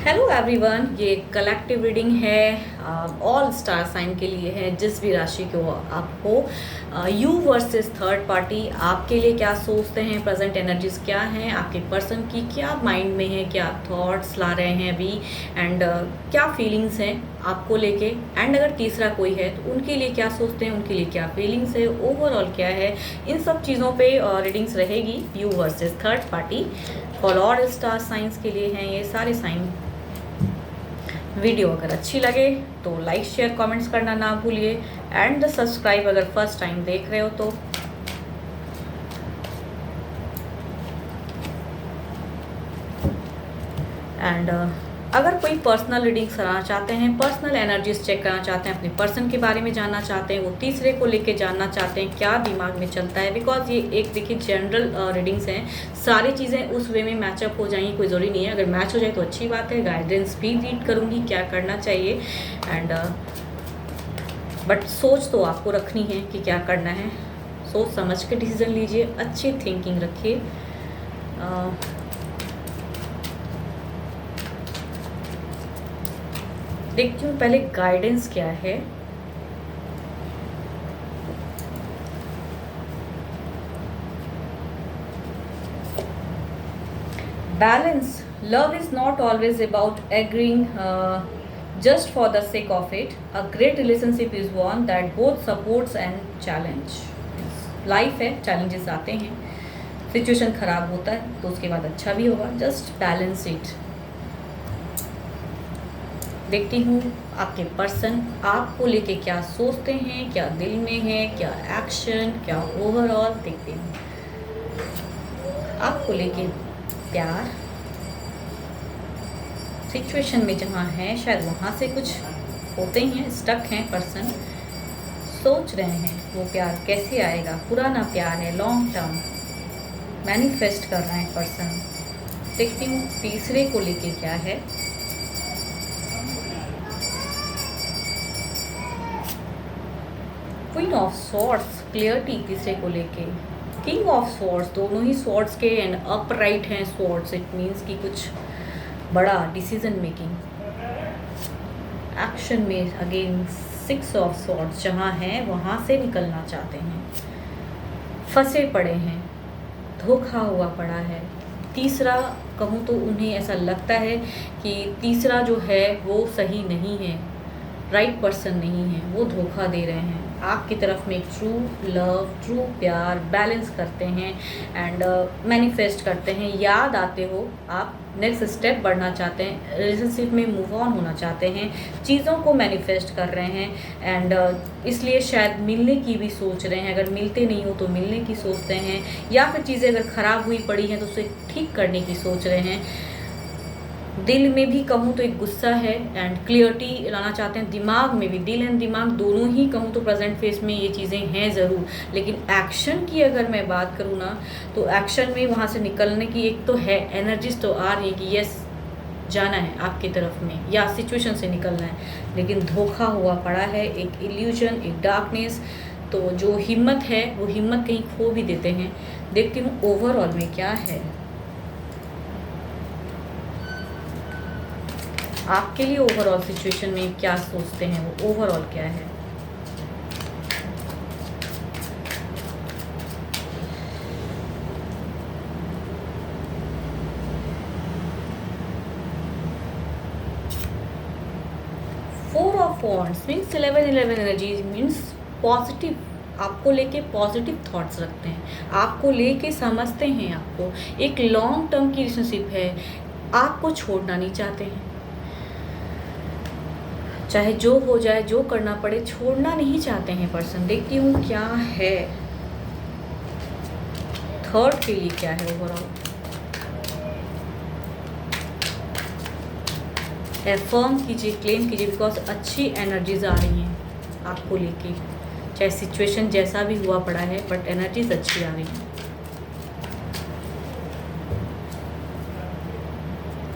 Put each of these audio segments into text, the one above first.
Hello everyone, ये collective reading है all star sign के लिए है। जिस भी राशि को आप हो, यू वर्सेस थर्ड पार्टी आपके लिए क्या सोचते हैं, प्रेजेंट एनर्जीज क्या हैं, आपके पर्सन की क्या माइंड में है, क्या थॉट्स ला रहे हैं अभी एंड क्या फीलिंग्स हैं आपको लेके। एंड अगर तीसरा कोई है तो उनके लिए क्या सोचते हैं, उनके लिए क्या फीलिंग्स है, ओवरऑल क्या है, इन सब चीज़ों पे रीडिंग्स रहेगी you versus third party. For all star signs के लिए हैं ये सारे साइन। वीडियो अगर अच्छी लगे तो लाइक शेयर कमेंट्स करना ना भूलिए एंड सब्सक्राइब अगर फर्स्ट टाइम देख रहे हो तो। एंड अगर कोई पर्सनल रीडिंग कराना चाहते हैं, पर्सनल एनर्जीज चेक करना चाहते हैं, अपने पर्सन के बारे में जानना चाहते हैं, वो तीसरे को लेके जानना चाहते हैं क्या दिमाग में चलता है, बिकॉज ये एक देखिए जनरल रीडिंग्स हैं, सारी चीज़ें उस वे में मैचअप हो जाएंगी, कोई ज़रूरी नहीं है। अगर मैच हो जाए तो अच्छी बात है। गाइडेंस भी रीड करूँगी क्या करना चाहिए एंड बट सोच तो आपको रखनी है कि क्या करना है। सोच समझ के डिसीजन लीजिए, अच्छी थिंकिंग रखिए। देखती हूँ पहले गाइडेंस क्या है। Balance, love is not always about agreeing just for the sake of it. A great relationship is one that both supports and challenge. Life है, चैलेंजेस आते हैं, सिचुएशन खराब होता है तो उसके बाद अच्छा भी होगा। Just balance it. देखती हूँ आपके पर्सन आपको लेके क्या सोचते हैं, क्या दिल में है, क्या एक्शन, क्या ओवरऑल। देखते हैं आपको लेके प्यार सिचुएशन में जहाँ है, शायद वहाँ से कुछ होते ही हैं, स्टक हैं पर्सन, सोच रहे हैं वो प्यार कैसे आएगा। पुराना प्यार है, लॉन्ग टर्म, मैनिफेस्ट कर रहे हैं पर्सन। देखती हूँ तीसरे को लेके क्या है। क्वीन ऑफ स्वॉर्ड्स, क्लियरिटी तीसरे को लेके। किंग ऑफ स्वॉर्ड्स, दोनों ही स्वॉर्ड्स के एंड अपराइट हैं स्वॉर्ड्स। इट मीन्स कि कुछ बड़ा डिसीजन मेकिंग एक्शन में। अगेन सिक्स ऑफ स्वॉर्ड्स, जहाँ हैं वहाँ से निकलना चाहते हैं, फंसे पड़े हैं, धोखा हुआ पड़ा है। तीसरा कहूँ तो उन्हें ऐसा लगता है कि तीसरा जो है वो सही नहीं है, राइट पर्सन नहीं है, वो धोखा दे रहे हैं। आपकी तरफ में ट्रू लव, ट्रू प्यार बैलेंस करते हैं एंड मैनिफेस्ट करते हैं। याद आते हो आप, नेक्स्ट स्टेप बढ़ना चाहते हैं, रिलेशनशिप में मूव ऑन होना चाहते हैं, चीज़ों को मैनिफेस्ट कर रहे हैं एंड इसलिए शायद मिलने की भी सोच रहे हैं। अगर मिलते नहीं हो तो मिलने की सोचते हैं, या फिर चीज़ें अगर ख़राब हुई पड़ी हैं तो उसे ठीक करने की सोच रहे हैं। दिल में भी कहूँ तो एक गुस्सा है एंड क्लियरिटी लाना चाहते हैं। दिमाग में भी, दिल एंड दिमाग दोनों ही कहूँ तो प्रेजेंट फेस में ये चीज़ें हैं ज़रूर, लेकिन एक्शन की अगर मैं बात करूँ ना तो एक्शन में वहाँ से निकलने की एक तो है, एनर्जीज तो आ रही है कि यस जाना है आपकी तरफ में या सिचुएशन से निकलना है, लेकिन धोखा हुआ पड़ा है, एक इल्यूजन, एक डार्कनेस। तो जो हिम्मत है वो हिम्मत कहीं खो भी देते हैं। देखती हूँ ओवरऑल में क्या है आपके लिए। ओवरऑल सिचुएशन में क्या सोचते हैं वो, ओवरऑल क्या है। Four of wands means 11 energy means positive, आपको लेके पॉजिटिव थॉट्स रखते हैं, आपको लेके समझते हैं, आपको एक लॉन्ग टर्म की रिलेशनशिप है, आपको छोड़ना नहीं चाहते हैं। चाहे जो हो जाए, जो करना पड़े, छोड़ना नहीं चाहते हैं पर्सन। देखती हूँ क्या है थर्ड के लिए, क्या है ओवरऑल। एफर्म कीजिए, क्लेम कीजिए, बिकॉज अच्छी एनर्जीज आ रही हैं आपको लेके, चाहे सिचुएशन जैसा भी हुआ पड़ा है बट एनर्जीज अच्छी आ रही हैं।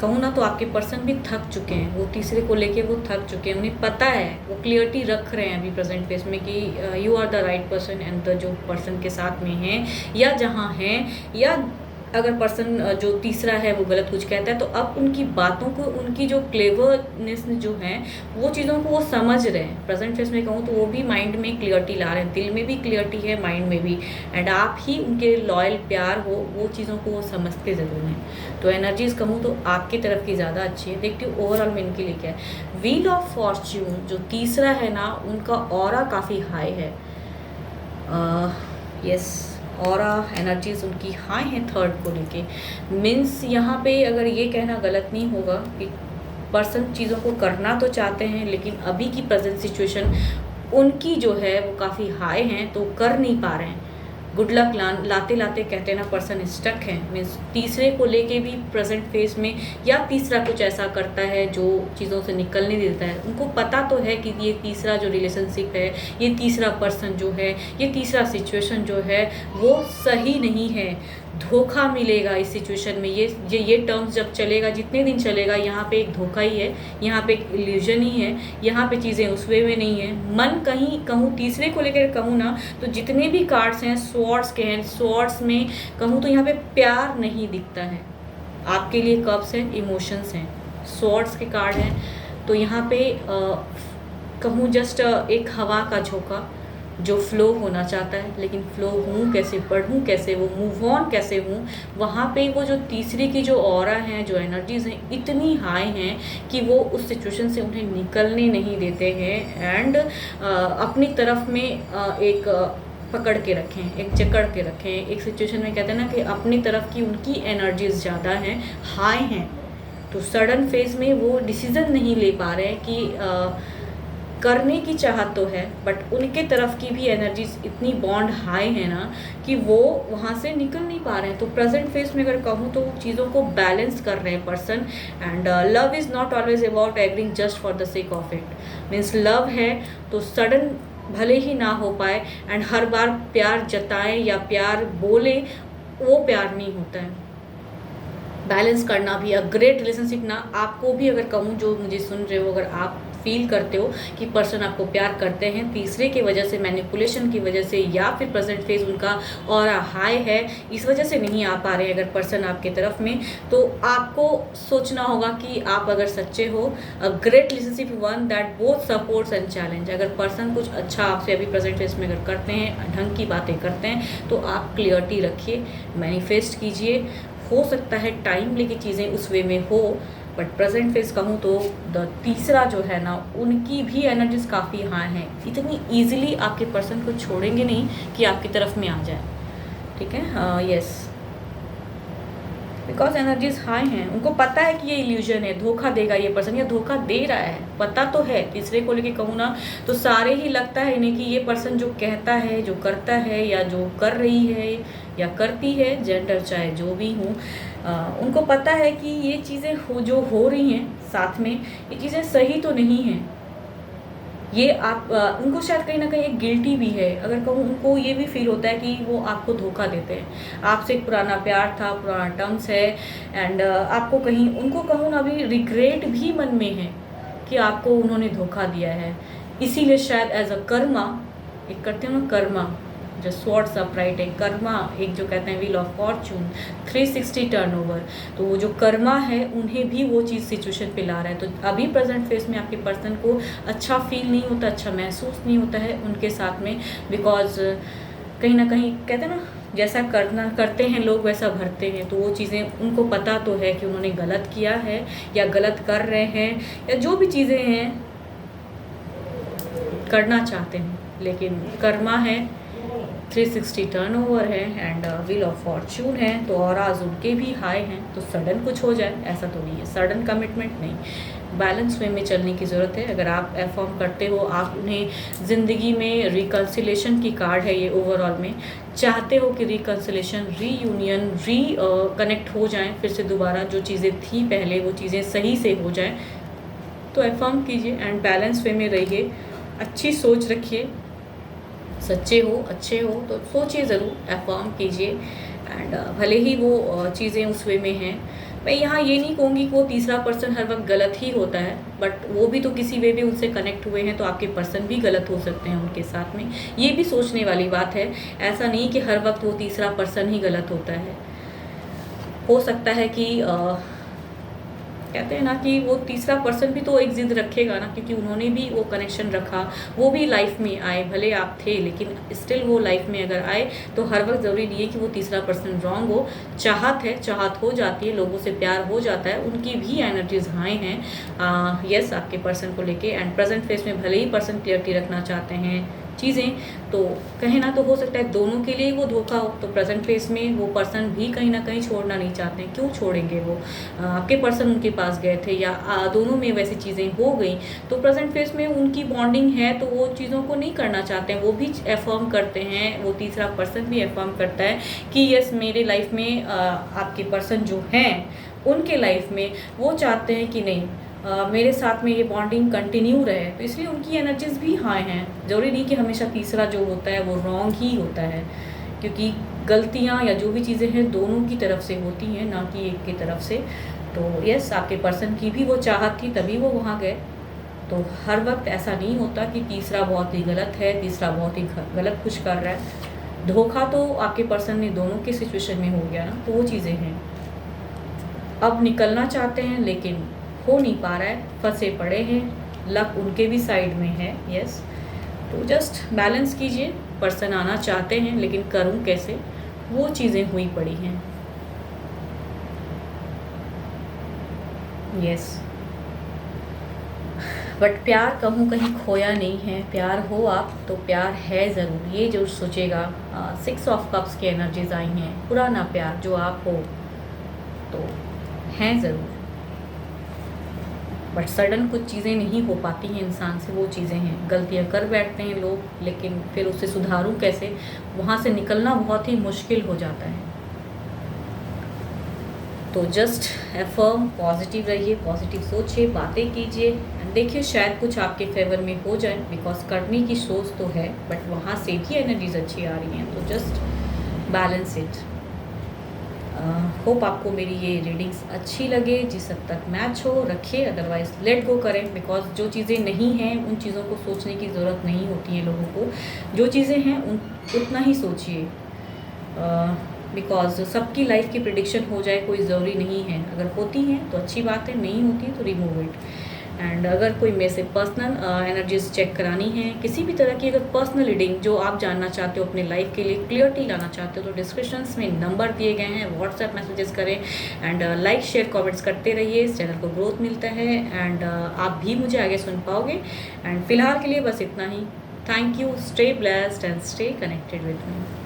कहूँ ना तो आपके पर्सन भी थक चुके हैं, वो तीसरे को लेके वो थक चुके हैं, उन्हें पता है, वो क्लियरिटी रख रहे हैं अभी प्रेजेंट फेस में कि you are the right person and the जो पर्सन के साथ में हैं या जहाँ हैं या अगर पर्सन जो तीसरा है वो गलत कुछ कहता है तो अब उनकी बातों को, उनकी जो क्लेवरनेस जो है वो चीज़ों को वो समझ रहे हैं। प्रेजेंट फेस में कहूँ तो वो भी माइंड में क्लियरिटी ला रहे हैं, दिल में भी क्लियरिटी है, माइंड में भी, एंड आप ही उनके लॉयल प्यार हो, वो चीज़ों को वो समझते ज़रूर हैं। तो एनर्जीज कहूँ तो आपकी तरफ की ज़्यादा अच्छी है। देखती हूँ ओवरऑल में इनके लिए क्या है। व्हील ऑफ फॉर्च्यून जो तीसरा है ना, उनका ऑरा काफ़ी हाई है। यस, ऑरा एनर्जीज उनकी हाई हैं थर्ड को लेके। मीन्स यहाँ पे अगर ये कहना गलत नहीं होगा कि पर्सन चीज़ों को करना तो चाहते हैं, लेकिन अभी की प्रेजेंट सिचुएशन उनकी जो है वो काफ़ी हाई हैं, तो कर नहीं पा रहे हैं। गुड लक लाते लाते कहते हैं ना, पर्सन स्टक है। मीन्स तीसरे को लेके भी प्रेजेंट फेज में, या तीसरा कुछ ऐसा करता है जो चीज़ों से निकल नहीं देता है। उनको पता तो है कि ये तीसरा जो रिलेशनशिप है, ये तीसरा पर्सन जो है, ये तीसरा सिचुएशन जो है वो सही नहीं है, धोखा मिलेगा इस सिचुएशन में। ये टर्म्स जब चलेगा, जितने दिन चलेगा, यहाँ पे एक धोखा ही है, यहाँ पे एक इल्यूजन ही है, यहाँ पे चीज़ें उस वे में नहीं है। मन कहीं कहूँ तीसरे को लेकर कहूँ ना, तो जितने भी कार्ड्स हैं स्वॉर्ड्स के हैं, स्वॉर्ड्स में कहूँ तो यहाँ पे प्यार नहीं दिखता है आपके लिए। कप्स हैं, इमोशंस हैं, स्वॉर्ड्स के कार्ड हैं। तो यहाँ पे कहूँ जस्ट एक हवा का झोंका जो फ्लो होना चाहता है, लेकिन फ्लो हूँ कैसे, बढ़ूँ कैसे, वो मूव ऑन कैसे हूँ, वहाँ पे वो जो तीसरी की जो ऑरा हैं, जो एनर्जीज हैं, इतनी हाई हैं कि वो उस सिचुएशन से उन्हें निकलने नहीं देते हैं। एंड अपनी तरफ में एक पकड़ के रखें, एक जकड़ के रखें। एक सिचुएशन में कहते हैं ना कि अपनी तरफ की उनकी एनर्जीज ज़्यादा हैं, हाई हैं। तो सडन फेज में वो डिसीज़न नहीं ले पा रहे हैं कि करने की चाहत तो है, बट उनके तरफ की भी एनर्जीज इतनी बॉन्ड हाई है ना कि वो वहाँ से निकल नहीं पा रहे हैं। तो प्रेजेंट फेज में अगर कहूँ तो चीज़ों को बैलेंस कर रहे हैं person. And love is not always about agreeing just for the sake of it. Means love है तो सडन भले ही ना हो पाए, एंड हर बार प्यार जताएं या प्यार बोले, वो प्यार नहीं होता है। बैलेंस करना भी, अ ग्रेट रिलेशनशिप ना, आपको भी अगर कहूँ जो मुझे सुन रहे हो, अगर आप फील करते हो कि पर्सन आपको प्यार करते हैं तीसरे की वजह से, मैनिपुलेशन की वजह से, या फिर प्रेजेंट फेज उनका और हाई है, इस वजह से नहीं आ पा रहे हैं अगर पर्सन आपके तरफ में, तो आपको सोचना होगा कि आप अगर सच्चे हो, a great relationship one that both supports and challenge. अगर पर्सन कुछ अच्छा आपसे अभी प्रेजेंट फेज में अगर करते हैं, ढंग की बातें करते हैं, तो आप क्लियरिटी रखिए, मैनिफेस्ट कीजिए। हो सकता है टाइम लेके चीज़ें उस वे में हो, बट प्रेजेंट फेज कहूँ तो द तीसरा जो है ना, उनकी भी एनर्जीज काफ़ी हाई हैं। इतनी ईजिली आपके पर्सन को छोड़ेंगे नहीं कि आपकी तरफ में आ जाए, ठीक है। यस, बिकॉज एनर्जीज हाई हैं। उनको पता है कि ये इल्यूजन है, धोखा देगा ये पर्सन, या धोखा दे रहा है, पता तो है। तीसरे को लेके कहूँ ना तो सारे ही लगता है इन्हें कि ये पर्सन जो कहता है, जो करता है, या जो कर रही है या करती है, जेंडर चाहे जो भी हूँ, उनको पता है कि ये चीज़ें जो हो रही हैं साथ में, ये चीज़ें सही तो नहीं हैं। ये आप उनको शायद कहीं ना कहीं एक गिल्टी भी है। अगर कहूँ उनको ये भी फील होता है कि वो आपको धोखा देते हैं। आपसे एक पुराना प्यार था, पुराना टर्म्स है, एंड आपको कहीं उनको कहूँ ना अभी रिग्रेट भी मन में है कि आपको उन्होंने धोखा दिया है। इसीलिए शायद एज अ कर्मा, एक करते हो ना कर्मा, जो स्वॉर्ड्स अपराइट है, कर्मा एक जो कहते हैं व्हील ऑफ फॉर्चून, 360 टर्नओवर, तो वो जो कर्मा है उन्हें भी वो चीज़ सिचुएशन पे ला रहा है। तो अभी प्रेजेंट फेज में आपके पर्सन को अच्छा फील नहीं होता, अच्छा महसूस नहीं होता है उनके साथ में, बिकॉज कहीं ना कहीं कहते हैं ना, जैसा करते हैं लोग वैसा भरते हैं। तो वो चीज़ें उनको पता तो है कि उन्होंने गलत किया है या गलत कर रहे हैं, या जो भी चीज़ें हैं करना चाहते हैं, लेकिन कर्मा है, 360 टर्नओवर है, एंड व्हील ऑफ फॉर्च्यून है। तो ऑराज उनके भी हाई हैं। तो सडन कुछ हो जाए ऐसा तो नहीं है, सडन कमिटमेंट नहीं, बैलेंस वे में चलने की ज़रूरत है। अगर आप अफर्म करते हो, आप उन्हें ज़िंदगी में रिकन्सिलेशन की कार्ड है ये, ओवरऑल में चाहते हो कि रिकन्सिलेशन, रीयूनियन, कनेक्ट हो जाएं फिर से दोबारा, जो चीज़ें थी पहले वो चीज़ें सही से हो जाएं, तो अफर्म कीजिए एंड बैलेंस वे में रहिए। अच्छी सोच रखिए, सच्चे हो, अच्छे हो तो सोचिए ज़रूर, अफर्म कीजिए। एंड भले ही वो चीज़ें उस वे में हैं, मैं यहाँ ये नहीं कहूँगी कि वो तीसरा पर्सन हर वक्त गलत ही होता है, बट वो भी तो किसी वे में उनसे कनेक्ट हुए हैं, तो आपके पर्सन भी गलत हो सकते हैं उनके साथ में। ये भी सोचने वाली बात है, ऐसा नहीं कि हर वक्त वो तीसरा पर्सन ही गलत होता है। हो सकता है कि कहते हैं ना कि वो तीसरा पर्सन भी तो एक ज़िद रखेगा ना, क्योंकि उन्होंने भी वो कनेक्शन रखा, वो भी लाइफ में आए, भले आप थे लेकिन स्टिल वो लाइफ में अगर आए तो हर वक्त ज़रूरी नहीं है कि वो तीसरा पर्सन रॉन्ग हो। चाहत है, चाहत हो जाती है, लोगों से प्यार हो जाता है, उनकी भी एनर्जीज हाई हैं यस आपके पर्सन को लेके। एंड प्रेजेंट फेस में भले ही पर्सन क्लियरिटी रखना चाहते हैं चीज़ें, तो कहीं ना तो हो सकता है दोनों के लिए वो धोखा हो, तो प्रेजेंट फेस में वो पर्सन भी कहीं ना कहीं छोड़ना नहीं चाहते हैं। क्यों छोड़ेंगे वो? आपके पर्सन उनके पास गए थे या दोनों में वैसी चीज़ें हो गई, तो प्रेजेंट फेस में उनकी बॉन्डिंग है तो वो चीज़ों को नहीं करना चाहते हैं। वो भी एफर्म करते हैं, वो तीसरा पर्सन भी एफर्म करता है कि यस मेरे लाइफ में आपके पर्सन जो हैं उनके लाइफ में वो चाहते हैं कि नहीं मेरे साथ में ये बॉन्डिंग कंटिन्यू रहे, तो इसलिए उनकी एनर्जीज भी हाई हैं। ज़रूरी नहीं कि हमेशा तीसरा जो होता है वो रॉन्ग ही होता है, क्योंकि गलतियाँ या जो भी चीज़ें हैं दोनों की तरफ से होती हैं, ना कि एक की तरफ से। तो यस आपके पर्सन की भी वो चाहत थी तभी वो वहाँ गए। तो हर वक्त ऐसा नहीं होता कि तीसरा बहुत ही गलत है, तीसरा बहुत ही गलत कुछ कर रहा है। धोखा तो आपके पर्सन ने दोनों के सिचुएशन में हो गया ना, तो वो चीज़ें हैं। अब निकलना चाहते हैं लेकिन हो नहीं पा रहा है, फंसे पड़े हैं, लक उनके भी साइड में है यस। तो जस्ट बैलेंस कीजिए, पर्सन आना चाहते हैं लेकिन करूं कैसे, वो चीज़ें हुई पड़ी हैं यस। बट प्यार कहूँ कहीं खोया नहीं है, प्यार हो आप तो प्यार है ज़रूर, ये जो सोचेगा। 6 ऑफ कप्स की एनर्जीज आई हैं, पुराना प्यार जो आप हो तो हैं ज़रूर, बट सडन कुछ चीज़ें नहीं हो पाती हैं इंसान से, वो चीज़ें हैं। गलतियाँ कर बैठते हैं लोग लेकिन फिर उससे सुधारूं कैसे, वहाँ से निकलना बहुत ही मुश्किल हो जाता है। तो जस्ट एफर्म, पॉजिटिव रहिए, पॉजिटिव सोचिए, बातें कीजिए एंड देखिए शायद कुछ आपके फेवर में हो जाए, बिकॉज करने की सोच तो है बट वहाँ से भी एनर्जीज अच्छी आ रही हैं। तो जस्ट बैलेंस इट। होप आपको मेरी ये रीडिंग्स अच्छी लगे, जिस हद तक मैच हो रखिए, अदरवाइज लेट गो करें, बिकॉज जो चीज़ें नहीं हैं उन चीज़ों को सोचने की ज़रूरत नहीं होती है लोगों को। जो चीज़ें हैं उतना ही सोचिए, बिकॉज सबकी लाइफ की प्रिडिक्शन हो जाए कोई ज़रूरी नहीं है। अगर होती हैं तो अच्छी बात है, नहीं होती तो रिमूव इट। एंड अगर कोई मेरे से पर्सनल एनर्जीज चेक करानी है, किसी भी तरह की अगर पर्सनल रीडिंग जो आप जानना चाहते हो, अपने लाइफ के लिए क्लियरिटी लाना चाहते हो, तो डिस्क्रिप्शंस में नंबर दिए गए हैं, व्हाट्सएप मैसेजेस करें एंड लाइक शेयर कमेंट्स करते रहिए, इस चैनल को ग्रोथ मिलता है एंड आप भी मुझे आगे सुन पाओगे। एंड फिलहाल के लिए बस इतना ही। Thank you, stay blessed and stay connected with me.